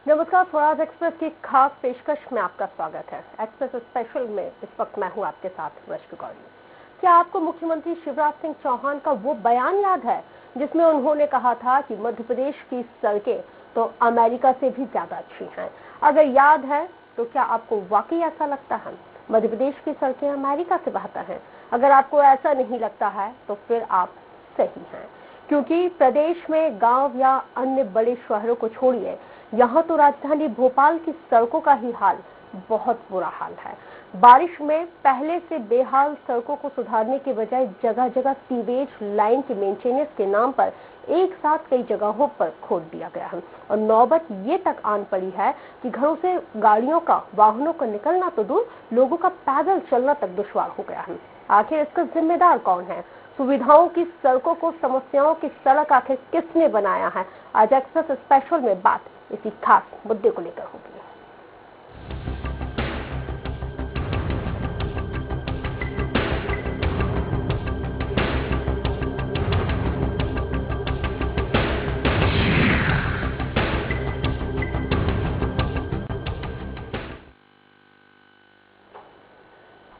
नमस्कार, स्वराज एक्सप्रेस की खास पेशकश में आपका स्वागत है। एक्सप्रेस स्पेशल में इस वक्त मैं हूं आपके साथ रश्मि गौरी। क्या आपको मुख्यमंत्री शिवराज सिंह चौहान का वो बयान याद है जिसमें उन्होंने कहा था कि मध्य प्रदेश की सड़कें तो अमेरिका से भी ज्यादा अच्छी हैं? अगर याद है तो क्या आपको वाकई ऐसा लगता है मध्य प्रदेश की सड़कें अमेरिका से बेहतर हैं? अगर आपको ऐसा नहीं लगता है तो फिर आप सही हैं, क्योंकि प्रदेश में गांव या अन्य बड़े शहरों को छोड़िए, यहाँ तो राजधानी भोपाल की सड़कों का ही हाल बहुत बुरा हाल है। बारिश में पहले से बेहाल सड़कों को सुधारने के बजाय जगह जगह सीवेज लाइन के मेंटेनेंस के नाम पर एक साथ कई जगहों पर खोद दिया गया है और नौबत ये तक आन पड़ी है कि घरों से गाड़ियों का, वाहनों का निकलना तो दूर, लोगों का पैदल चलना तक दुश्वार हो गया है। आखिर इसका जिम्मेदार कौन है? सुविधाओं की सड़कों को समस्याओं की सड़क आखिर किसने बनाया है? आज एक्सप्रेस स्पेशल में बात इसी खास मुद्दे को लेकर होगी।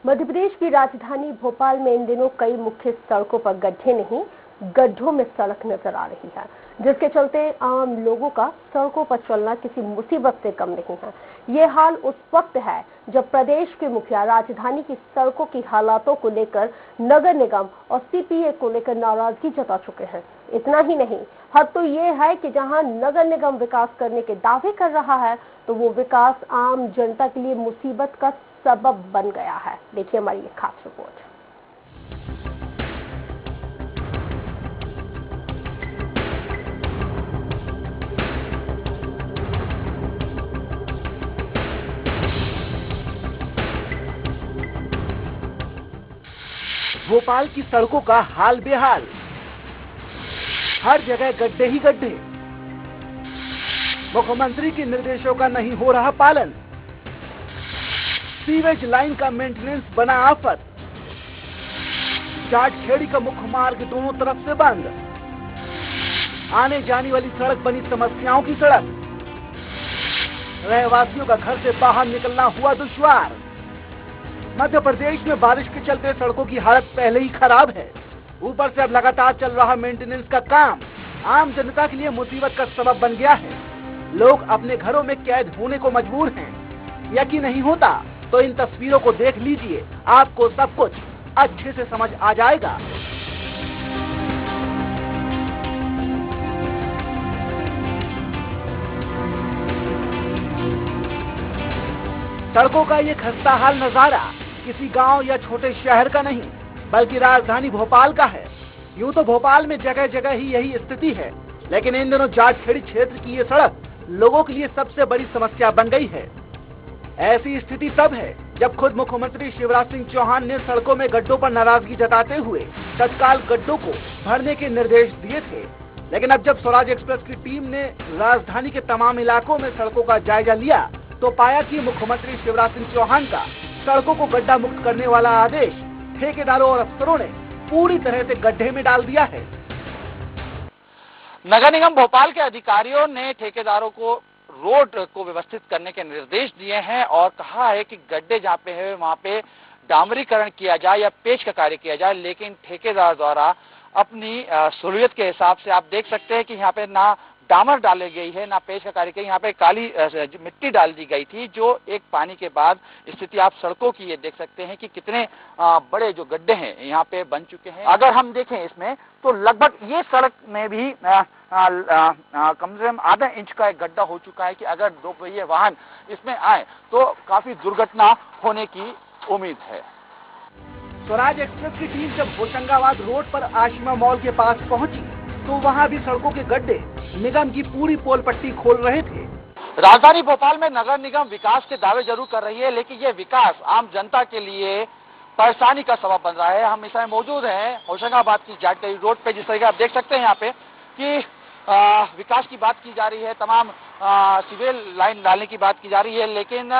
मध्य प्रदेश की राजधानी भोपाल में इन दिनों कई मुख्य सड़कों पर गड्ढे नहीं, गड्ढों में सड़क नजर आ रही है, जिसके चलते आम लोगों का सड़कों पर चलना किसी मुसीबत से कम नहीं है। ये हाल उस वक्त है जब प्रदेश के मुखिया राजधानी की सड़कों की हालातों को लेकर नगर निगम और सीपीए को लेकर नाराजगी जता चुके हैं। इतना ही नहीं, हद तो ये है कि जहां नगर निगम विकास करने के दावे कर रहा है तो वो विकास आम जनता के लिए मुसीबत का सबब बन गया है। देखिए हमारी ये खास रिपोर्ट। भोपाल की सड़कों का हाल बेहाल, हर जगह गड्ढे ही गड्ढे। मुख्यमंत्री के निर्देशों का नहीं हो रहा पालन, सीवेज लाइन का मेंटेनेंस बना आफत, जाटखेड़ी का मुख्य मार्ग दोनों तरफ से बंद, आने जाने वाली सड़क बनी समस्याओं की सड़क, रहवासियों का घर से बाहर निकलना हुआ दुश्वार। मध्य प्रदेश में बारिश के चलते सड़कों की हालत पहले ही खराब है, ऊपर से अब लगातार चल रहा मेंटेनेंस का काम आम जनता के लिए मुसीबत का सबब बन गया है। लोग अपने घरों में कैद होने को मजबूर हैं। यकीन नहीं होता तो इन तस्वीरों को देख लीजिए, आपको सब कुछ अच्छे से समझ आ जाएगा। सड़कों का ये खस्ता हाल नजारा किसी गांव या छोटे शहर का नहीं, बल्कि राजधानी भोपाल का है। यूं तो भोपाल में जगह जगह ही यही स्थिति है, लेकिन इन दिनों जाटखेड़ी क्षेत्र की ये सड़क लोगों के लिए सबसे बड़ी समस्या बन गई है। ऐसी स्थिति तब है जब खुद मुख्यमंत्री शिवराज सिंह चौहान ने सड़कों में गड्ढों पर नाराजगी जताते हुए तत्काल गड्ढों को भरने के निर्देश दिए थे। लेकिन अब जब स्वराज एक्सप्रेस की टीम ने राजधानी के तमाम इलाकों में सड़कों का जायजा लिया तो पाया कि मुख्यमंत्री शिवराज सिंह चौहान का सड़कों को गड्ढा मुक्त करने वाला आदेश ठेकेदारों और अफसरों ने पूरी तरह से गड्ढे में डाल दिया है। नगर निगम भोपाल के अधिकारियों ने ठेकेदारों को रोड को व्यवस्थित करने के निर्देश दिए हैं और कहा है कि गड्ढे जहाँ पे है वहाँ पे डामरीकरण किया जाए या पेच का कार्य किया जाए, लेकिन ठेकेदार द्वारा अपनी सहूलियत के हिसाब से आप देख सकते हैं कि यहाँ पे ना डामर डाली गई है ना पेच का कार्य किया, यहाँ पे काली मिट्टी डाल दी गई थी, जो एक पानी के बाद स्थिति आप सड़कों की ये देख सकते हैं कि कितने बड़े जो गड्ढे हैं यहाँ पे बन चुके हैं। अगर हम देखें इसमें तो लगभग ये सड़क में भी कम से कम आधा इंच का एक गड्ढा हो चुका है कि अगर दो पहिए वाहन इसमें आए तो काफी दुर्घटना होने की उम्मीद है। स्वराज एक्सप्रेस की टीम जब होशंगाबाद रोड पर आशिमा मॉल के पास पहुंची तो वहां भी सड़कों के गड्ढे निगम की पूरी पोल पट्टी खोल रहे थे। राजधानी भोपाल में नगर निगम विकास के दावे जरूर कर रही है, लेकिन ये विकास आम जनता के लिए परेशानी का सबब बन रहा है। हम इस समय मौजूद हैं होशंगाबाद की जाटखेड़ी रोड पे, जिस तरीके आप देख सकते हैं यहाँ पे कि विकास की बात की जा रही है, तमाम सीवेज लाइन डालने की बात की जा रही है, लेकिन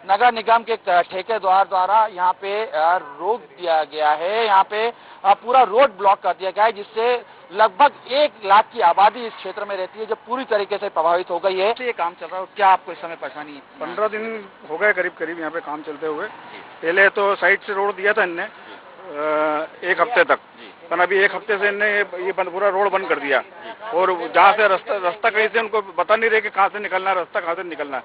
नगर निगम के ठेकेदार द्वारा यहाँ पे रोक दिया गया है। यहाँ पे पूरा रोड ब्लॉक कर दिया गया है, जिससे लगभग 1 लाख की आबादी इस क्षेत्र में रहती है, जो पूरी तरीके से प्रभावित हो गई है। ये काम चल रहा है, क्या आपको इस समय परेशानी है? 15 दिन हो गए करीब यहाँ पे काम चलते हुए। पहले तो साइड से रोड दिया था इनने 1 हफ्ते तक, पर अभी 1 हफ्ते से इनने ये पूरा रोड बंद कर दिया। और जहाँ से रास्ता कहीं से उनको पता नहीं रहे कि कहाँ से निकलना है, रास्ता कहाँ से निकलना है।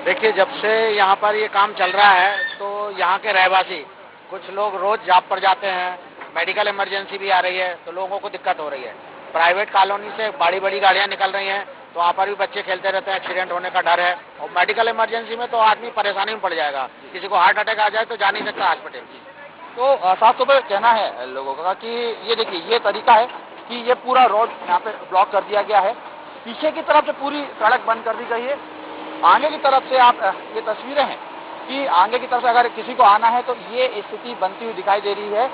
देखिए, जब से यहाँ पर ये काम चल रहा है तो यहाँ के रहवासी कुछ लोग रोज जॉब पर जाते हैं, मेडिकल इमरजेंसी भी आ रही है तो लोगों को दिक्कत हो रही है। प्राइवेट कॉलोनी से बड़ी बड़ी गाड़ियाँ निकल रही हैं तो वहाँ पर भी बच्चे खेलते रहते हैं, एक्सीडेंट होने का डर है। और मेडिकल इमरजेंसी में तो आदमी परेशानी में पड़ जाएगा, किसी को हार्ट अटैक आ जाए तो जा नहीं सकता हॉस्पिटल। तो साफ तौर पर कहना है लोगों का कि ये देखिए, ये तरीका है कि ये पूरा रोड यहाँ पे ब्लॉक कर दिया गया है। पीछे की तरफ से पूरी सड़क बंद कर दी गई है। आगे की तरफ से आप ये तस्वीरें हैं कि आगे की तरफ से अगर किसी को आना है तो ये स्थिति बनती हुई दिखाई दे रही है।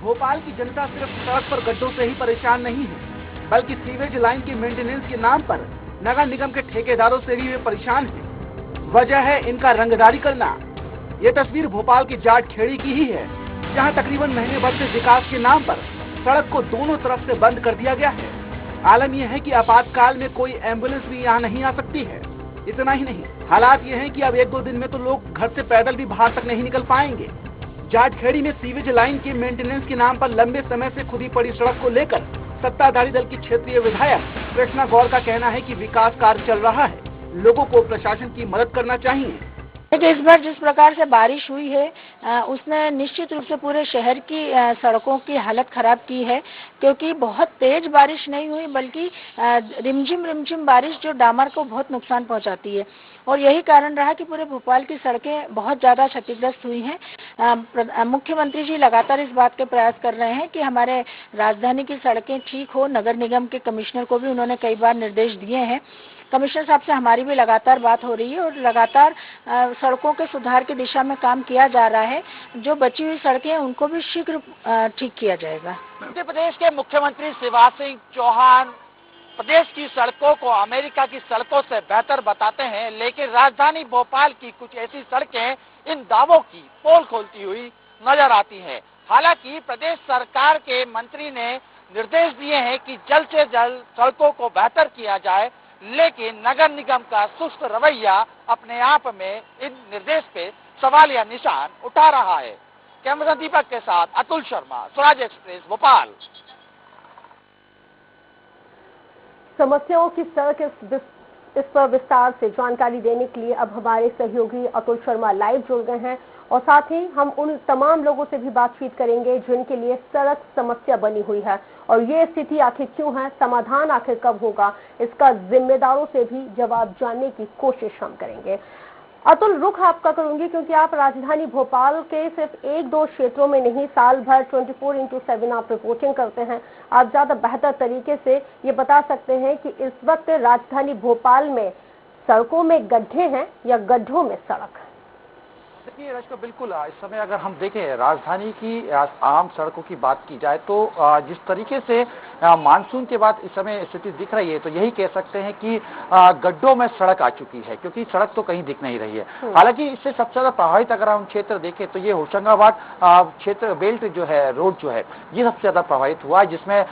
भोपाल की जनता सिर्फ सड़क पर गड्ढों से ही परेशान नहीं है, बल्कि सीवेज लाइन की मेंटेनेंस के नाम पर नगर निगम के ठेकेदारों से भी वे परेशान हैं। वजह है इनका रंगदारी करना। ये तस्वीर भोपाल की जाट खेड़ी की ही है, जहां तकरीबन महीने भर से विकास के नाम पर सड़क को दोनों तरफ से बंद कर दिया गया है। आलम यह है कि आपातकाल में कोई एम्बुलेंस भी यहाँ नहीं आ सकती है। इतना ही नहीं, हालात ये हैं कि अब 1-2 दिन में तो लोग घर से पैदल भी बाहर तक नहीं निकल पाएंगे। जाटखेड़ी में सीवेज लाइन के मेंटेनेंस के नाम पर लंबे समय से खुदी पड़ी सड़क को लेकर सत्ताधारी दल की क्षेत्रीय विधायक कृष्णा गौर का कहना है कि विकास कार्य चल रहा है, लोगों को प्रशासन की मदद करना चाहिए। देखिए, इस बार जिस प्रकार से बारिश हुई है उसने निश्चित रूप से पूरे शहर की सड़कों की हालत खराब की है, क्योंकि बहुत तेज बारिश नहीं हुई बल्कि रिमझिम बारिश जो डामर को बहुत नुकसान पहुंचाती है। और यही कारण रहा कि पूरे भोपाल की सड़कें बहुत ज़्यादा क्षतिग्रस्त हुई हैं। मुख्यमंत्री जी लगातार इस बात के प्रयास कर रहे हैं कि हमारे राजधानी की सड़कें ठीक हो। नगर निगम के कमिश्नर को भी उन्होंने कई बार निर्देश दिए हैं। कमिश्नर साहब से हमारी भी लगातार बात हो रही है और लगातार सड़कों के सुधार की दिशा में काम किया जा रहा है। जो बची हुई सड़कें हैं उनको भी शीघ्र ठीक किया जाएगा। मध्य प्रदेश के मुख्यमंत्री शिवराज सिंह चौहान प्रदेश की सड़कों को अमेरिका की सड़कों से बेहतर बताते हैं, लेकिन राजधानी भोपाल की कुछ ऐसी सड़कें इन दावों की पोल खोलती हुई नजर आती हैं। हालांकि प्रदेश सरकार के मंत्री ने निर्देश दिए हैं कि जल्द से जल्द सड़कों को बेहतर किया जाए, लेकिन नगर निगम का सुस्त रवैया अपने आप में इन निर्देश पे सवाल या निशान उठा रहा है। कैमरा दीपक के साथ अतुल शर्मा, स्वराज एक्सप्रेस, भोपाल। समस्याओं की सड़क इस पर विस्तार से जानकारी देने के लिए अब हमारे सहयोगी अतुल शर्मा लाइव जुड़ गए हैं और साथ ही हम उन तमाम लोगों से भी बातचीत करेंगे जिनके लिए सड़क समस्या बनी हुई है और ये स्थिति आखिर क्यों है, समाधान आखिर कब होगा, इसका जिम्मेदारों से भी जवाब जानने की कोशिश हम करेंगे। अतुल, रुख आपका करूंगी क्योंकि आप राजधानी भोपाल के सिर्फ 1-2 क्षेत्रों में नहीं, साल भर 24/7 आप रिपोर्टिंग करते हैं। आप ज्यादा बेहतर तरीके से ये बता सकते हैं कि इस वक्त राजधानी भोपाल में सड़कों में गड्ढे हैं या गड्ढों में सड़क? देखिए रश्मि, बिल्कुल इस समय अगर हम देखें राजधानी की आम सड़कों की बात की जाए तो जिस तरीके से मानसून के बाद इस समय स्थिति दिख रही है तो यही कह सकते हैं कि गड्ढों में सड़क आ चुकी है, क्योंकि सड़क तो कहीं दिख नहीं रही है। हालांकि इससे सबसे ज्यादा प्रभावित अगर हम क्षेत्र देखें तो ये होशंगाबाद क्षेत्र बेल्ट जो है, रोड जो है, ये सबसे ज्यादा प्रभावित हुआ है, जिसमें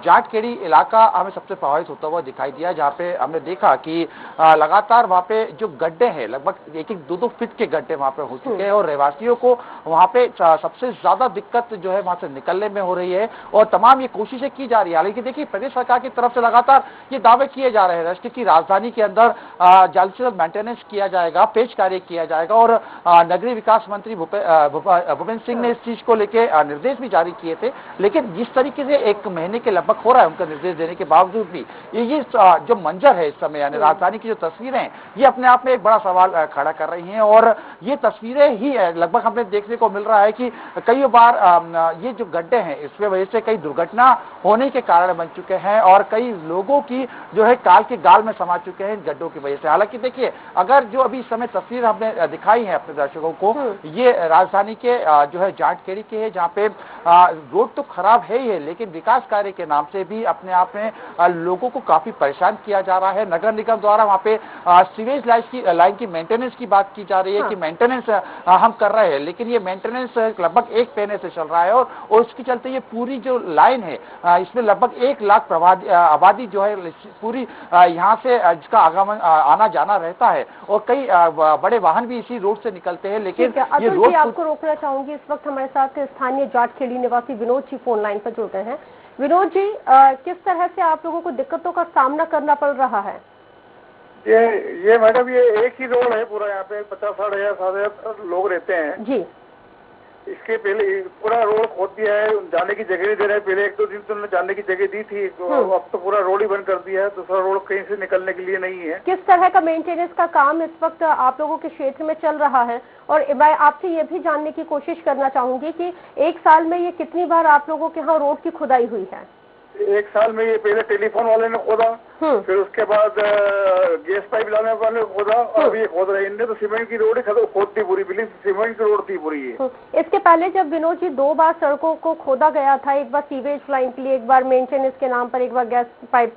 जाटखेड़ी इलाका हमें सबसे प्रभावित होता हुआ दिखाई दिया, जहाँ पे हमने देखा कि लगातार वहाँ पे जो गड्ढे हैं, लगभग 1-2 फीट के गड्ढे वहाँ पे हो चुके हैं और रहवासियों को वहाँ पे सबसे ज्यादा दिक्कत जो है वहाँ से निकलने में हो रही है और तमाम ये कोशिशें की जा रही है। हालांकि देखिए प्रदेश सरकार की तरफ से लगातार ये दावे किए जा रहे हैं कि राजधानी के अंदर जल्द से जल्द मेंटेनेंस किया जाएगा, पेश कार्य किया जाएगा और नगरीय विकास मंत्री भूपेंद्र सिंह ने इस चीज को लेकर निर्देश भी जारी किए थे। लेकिन जिस तरीके से 1 महीने के लगभग हो रहा है उनका निर्देश देने के बावजूद भी ये जो मंजर है इस समय, यानी राजधानी की जो तस्वीरें हैं, ये अपने आप में एक बड़ा सवाल खड़ा कर रही है और ये तस्वीर तस्वीरें ही लगभग हमें देखने को मिल रहा है कि कई बार ये जो गड्ढे हैं इसमें वजह से कई दुर्घटना होने के कारण बन चुके हैं और कई लोगों की जो है काल के गाल में समा चुके हैं इन गड्ढों की वजह से। हालांकि देखिए, अगर जो अभी इस समय तस्वीर हमने दिखाई है अपने दर्शकों को, ये राजधानी के जो है जाटखेड़ी के है, जहाँ पे रोड तो खराब है ही है, लेकिन विकास कार्य के नाम से भी अपने आप में लोगों को काफी परेशान किया जा रहा है। नगर निगम द्वारा वहाँ पे सीवेज लाइन की मेंटेनेंस की बात की जा रही है कि मेंटेनेंस हम कर रहे हैं, लेकिन ये मेंटेनेंस लगभग 1 महीने से चल रहा है और उसके चलते ये पूरी जो लाइन है इसमें लगभग 1 लाख आबादी जो है पूरी यहाँ से जिसका आगमन आना जाना रहता है और कई बड़े वाहन भी इसी रोड से निकलते हैं। लेकिन ये रोड आपको रोकना चाहूंगी, इस वक्त हमारे साथ स्थानीय जाटखेड़ी निवासी विनोद जी फोन लाइन पर जुड़ गए हैं। विनोद जी, किस तरह से आप लोगों को दिक्कतों का सामना करना पड़ रहा है? ये मैडम, ये एक ही रोड है पूरा, यहाँ पे 50-60 हजार 7,000 लोग रहते हैं जी। इसके पहले पूरा रोड खोद दिया है, जाने की जगह नहीं दे रहे हैं। पहले 1-2 दिन तो उन्होंने जाने की जगह दी थी, तो अब तो पूरा रोड ही बंद कर दिया है। दूसरा रोड कहीं से निकलने के लिए नहीं है। किस तरह का मेंटेनेंस का काम इस वक्त आप लोगों के क्षेत्र में चल रहा है? और मैं आपसे ये भी जानने की कोशिश करना चाहूंगी कि 1 साल में ये कितनी बार आप लोगों के यहाँ रोड की खुदाई हुई है? 1 साल में ये पहले टेलीफोन वाले ने खोदा, फिर उसके बाद गैस पाइप लाने वाले ने खोदा, और अभी ये खोद रहे हैं। इनने तो सीमेंट की रोड ही खोद दी पूरी, बिल्कुल सीमेंट की रोड थी पूरी ये। इसके पहले जब विनोद जी 2 बार सड़कों को खोदा गया था, एक बार सीवेज लाइन के लिए, एक बार मेंटेनेंस के नाम पर, एक बार गैस पाइप,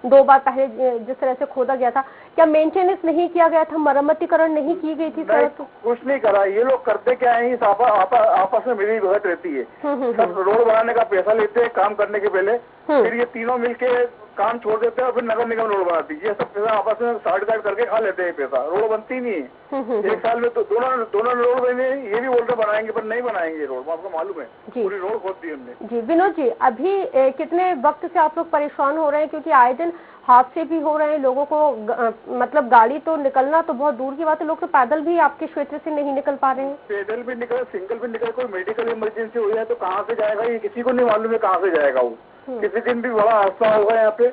2 बार पहले जिस तरह से खोदा गया था, क्या मेंटेनेंस नहीं किया गया था, मरम्मतीकरण नहीं की गई थी सड़क? कुछ नहीं करा। ये लोग करते क्या है, आपस में मिली भगत रहती है। सब रोड बनाने का पैसा लेते हैं काम करने के पहले, फिर ये तीनों मिलके काम छोड़ देते हैं और फिर नगर निगम रोड बनाती है। ये सब पैसा आपस में साठ-गाठ करके खा लेते हैं पैसा, रोड बनती नहीं है। 1 साल में तो दोनों रोड बने, ये भी बोलते बनाएंगे पर नहीं बनाएंगे रोड, आपको मालूम है, पूरी रोड खोद दी हमने। जी विनोद जी, अभी कितने वक्त से आप लोग परेशान हो रहे हैं? क्योंकि आए दिन हादसे भी हो रहे हैं, लोगों को मतलब गाड़ी तो निकलना तो बहुत दूर की बात है, लोग तो पैदल भी आपके क्षेत्र से नहीं निकल पा रहे हैं। पैदल भी निकल, सिंगल भी निकल, कोई मेडिकल इमरजेंसी हो जाए तो कहाँ से जाएगा, ये किसी को नहीं मालूम है कहाँ से जाएगा वो। किसी दिन भी बड़ा हादसा होगा यहाँ पे,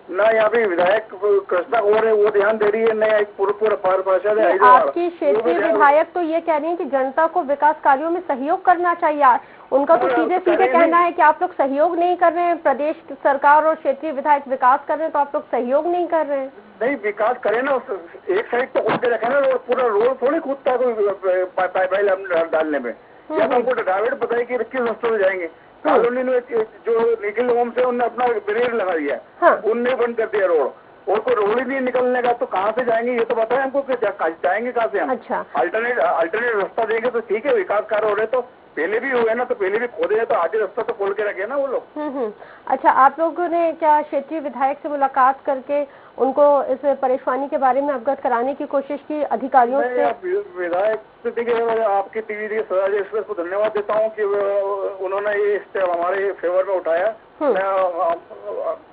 ना यहाँ पे विधायक कृष्णा गौर है वो ध्यान दे रही है, न पूरा पार्षद है। आपकी क्षेत्रीय विधायक तो ये कह रही है कि जनता को विकास कार्यों में सहयोग करना चाहिए। उनका तो सीधे सीधे कहना है कि आप लोग सहयोग नहीं कर रहे हैं, प्रदेश सरकार और क्षेत्रीय विधायक विकास कर रहे हैं तो आप लोग सहयोग नहीं कर रहे हैं। नहीं, विकास करे ना, एक साइड तो खोद के रखे ना, पूरा रोड थोड़ी कूदता है कोई पाइप डालने में। या हमको डाइवर्ट बताइए कि किस रास्ते से जाएंगे। कॉलोनी में जो निखिल होम से उन्होंने अपना बैरियर लगा दिया, उनने बंद कर दिया रोड, और कोई रोड ही नहीं निकलने का, तो कहाँ से जाएंगे ये तो बताएं हमको कि जाएंगे कहाँ से हम। अच्छा, अल्टरनेट रास्ता देंगे तो ठीक है, विकास कार्य हो रहे तो पहले भी हुए ना, तो पहले भी खोदे तो आगे रास्ता तो खोल के रखे ना वो लोग। अच्छा, आप लोगों ने क्या क्षेत्रीय विधायक से मुलाकात करके उनको इस परेशानी के बारे में अवगत कराने की कोशिश की अधिकारियों से? विधायक से देखिए, आपकी टीवी स्वराज एक्सप्रेस को धन्यवाद देता हूँ कि उन्होंने ये स्टेप हमारे फेवर में उठाया।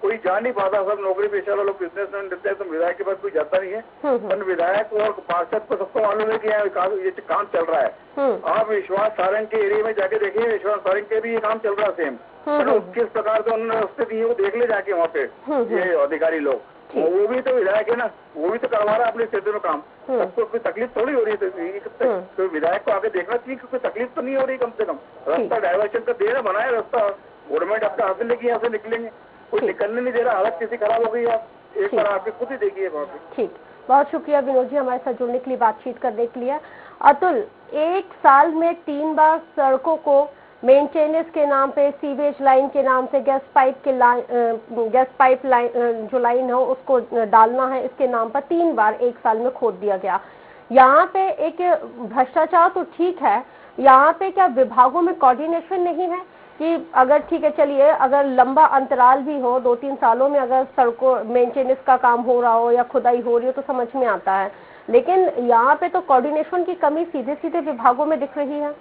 कोई जा नहीं पाता, सब नौकरी पेशा लोग बिजनेसमैन रहते हैं, तो विधायक के पास कोई जाता नहीं है। पर विधायक और पार्षद को सबको मालूम है कि यहाँ ये काम चल रहा है। आप विश्वास सारंग के एरिया में जाके देखिए, विश्वास सारंग के भी ये काम चल रहा है सेम। किस प्रकार से उन्होंने रास्ते दिए वो देख ले जाके वहाँ पे ये अधिकारी लोग। वो भी तो विधायक है ना, वो भी तो करवा रहा है अपने क्षेत्र में काम। सबको कोई तकलीफ थोड़ी हो रही है, तो विधायक को आगे देखना चाहिए कि कोई तकलीफ तो नहीं हो रही। कम से कम रास्ता डाइवर्शन का दे रहा, बनाए रास्ता, गवर्नमेंट अपना हासिल लेके यहाँ से निकलेंगे, कोई निकलने नहीं दे रहा। हालत किसी खराब हो गई, आप एक बार आके खुद ही देखिए वहाँ पे। ठीक, बहुत शुक्रिया विनोद जी हमारे साथ जुड़ने के लिए, बातचीत करने के लिए। अतुल, 1 साल में 3 बार सड़कों को मेंटेनेंस के नाम पे, सीवेज लाइन के नाम से, गैस पाइप लाइन जो लाइन है उसको डालना है, इसके नाम पर 3 बार 1 साल में खोद दिया गया। यहाँ पे एक भ्रष्टाचार तो ठीक है, यहाँ पे क्या विभागों में कोऑर्डिनेशन नहीं है कि अगर ठीक है चलिए, अगर लंबा अंतराल भी हो 2-3 सालों में अगर सड़कों मेंटेनेंस का काम हो रहा हो या खुदाई हो रही हो तो समझ में आता है, लेकिन यहाँ पे तो कोऑर्डिनेशन की कमी सीधे सीधे विभागों में दिख रही है।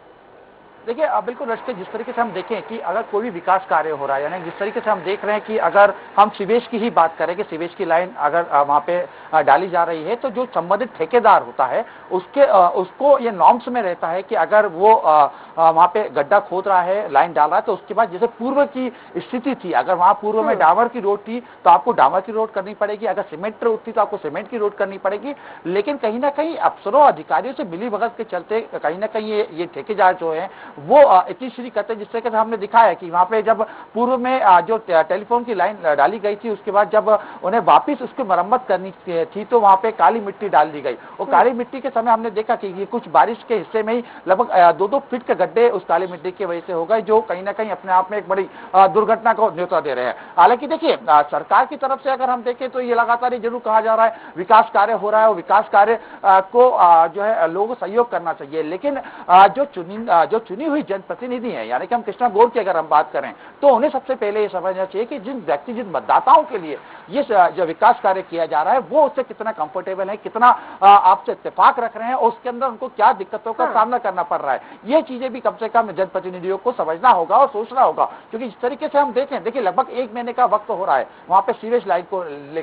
देखिए बिल्कुल रश्मि, जिस तरीके से हम देखें कि अगर कोई भी विकास कार्य हो रहा है, यानी जिस तरीके से हम देख रहे हैं कि अगर हम सीवेज की ही बात करें कि सीवेज की लाइन अगर वहां पे डाली जा रही है, तो जो संबंधित ठेकेदार होता है उसको ये नॉर्म्स में रहता है कि अगर वो वहां पे गड्ढा खोद रहा है, लाइन डाल रहा है, तो उसके बाद जैसे पूर्व की स्थिति थी, अगर वहां पूर्व में डामर की रोड थी तो आपको डामर की रोड करनी पड़ेगी, अगर सीमेंट रोड थी तो आपको सीमेंट की रोड करनी पड़ेगी। लेकिन कहीं ना कहीं अफसरों अधिकारियों से मिलीभगत के चलते कहीं ना कहीं ये ठेकेदार जो है वो इतनी श्री करते, जिस तरीके से हमने दिखाया कि वहां पे जब पूर्व में जो टेलीफोन की लाइन डाली गई थी, उसके बाद जब उन्हें वापिस उसकी मरम्मत करनी थी तो वहां पे काली मिट्टी डाल दी गई, और काली मिट्टी के समय हमने देखा कि ये कुछ बारिश के हिस्से में ही लगभग 2-2 फीट के गड्ढे उस काली मिट्टी की वजह से हो गए, जो कहीं ना कहीं अपने आप में एक बड़ी दुर्घटना को न्योता दे रहे हैं। हालांकि देखिए सरकार की तरफ से अगर हम देखें तो ये लगातार जरूर कहा जा रहा है विकास कार्य हो रहा है, और विकास कार्य को जो है लोगों को सहयोग करना चाहिए, लेकिन जो चुनी हुई जनप्रतिनिधि है, यानी कि हम कृष्णा गौर की अगर हम बात करें तो उन्हें सबसे पहले ये समझना चाहिए कि जिन मतदाताओं के लिए ये जो विकास कार्य किया जा रहा है वो उससे कितना कंफर्टेबल है, कितना आपसे इत्तेफाक रख रहे हैं, और उसके अंदर उनको क्या दिक्कतों का सामना करना पड़ रहा है। ये चीजें भी कम से कम जनप्रतिनिधियों को समझना होगा और सोचना होगा, क्योंकि इस तरीके से हम देखिए लगभग 1 महीने का वक्त हो रहा है वहां पे सीवेज लाइन को लेकर